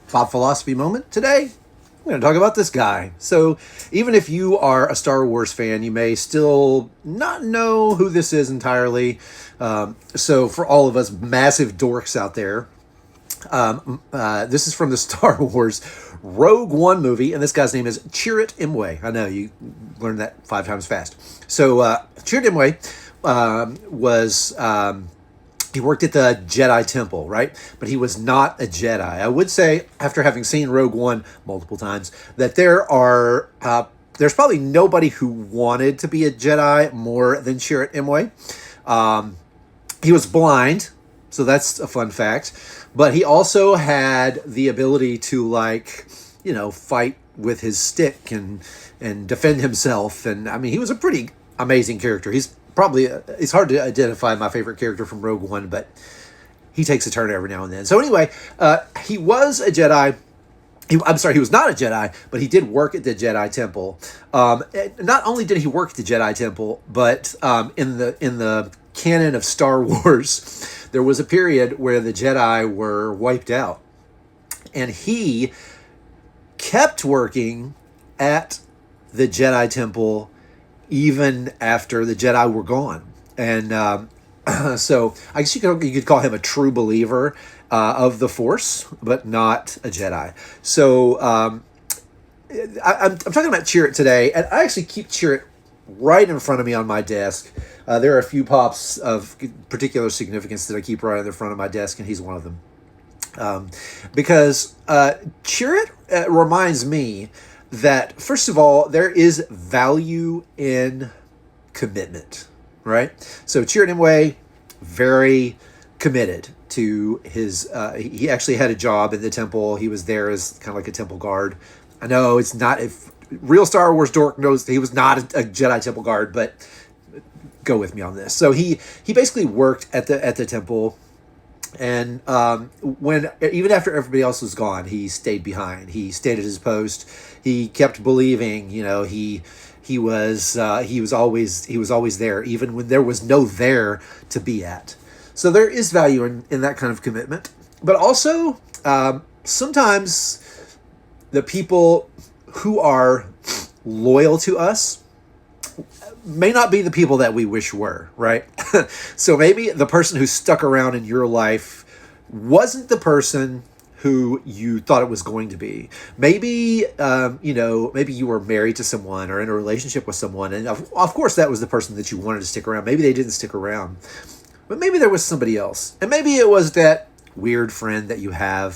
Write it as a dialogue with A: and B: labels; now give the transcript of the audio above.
A: Pop Philosophy Moment. Today, we're going to talk about this guy. So, even if you are a Star Wars fan, you may still not know who this is entirely. So, for all of us massive dorks out there, this is from the Star Wars Rogue One movie, and this guy's name is Chirrut Imwe. I know, you learned that 5 times fast. So, Chirrut Imwe was... he worked at the Jedi Temple, right? But he was not a Jedi. I would say, after having seen Rogue One multiple times, that there's probably nobody who wanted to be a Jedi more than Chirrut Imwe. He was blind, so that's a fun fact. But he also had the ability to, fight with his stick and defend himself. And, I mean, he was a pretty amazing character. It's hard to identify my favorite character from Rogue One, but he takes a turn every now and then. So anyway, he was a Jedi. He was not a Jedi, but he did work at the Jedi Temple. Not only did he work at the Jedi Temple, but in the canon of Star Wars, there was a period where the Jedi were wiped out. And he kept working at the Jedi Temple even after the Jedi were gone. And so I guess you could call him a true believer of the Force, but not a Jedi. So I'm talking about Chirrut today, and I actually keep Chirrut right in front of me on my desk. There are a few pops of particular significance that I keep right in the front of my desk, and he's one of them. Because Chirrut reminds me that, first of all, there is value in commitment, right? So Chirrut Imwe, very committed to his, he actually had a job in the temple. He was there as kind of like a temple guard. I know it's not, if real Star Wars dork knows that he was not a Jedi temple guard, but go with me on this. So he basically worked at the temple. And when even after everybody else was gone, he stayed behind. He stayed at his post. He kept believing. He was always there, even when there was no there to be at. So there is value in that kind of commitment. But also, sometimes the people who are loyal to us may not be the people that we wish were, right? So maybe the person who stuck around in your life wasn't the person who you thought it was going to be. Maybe, maybe you were married to someone or in a relationship with someone, and of course that was the person that you wanted to stick around. Maybe they didn't stick around, but maybe there was somebody else. And maybe it was that weird friend that you have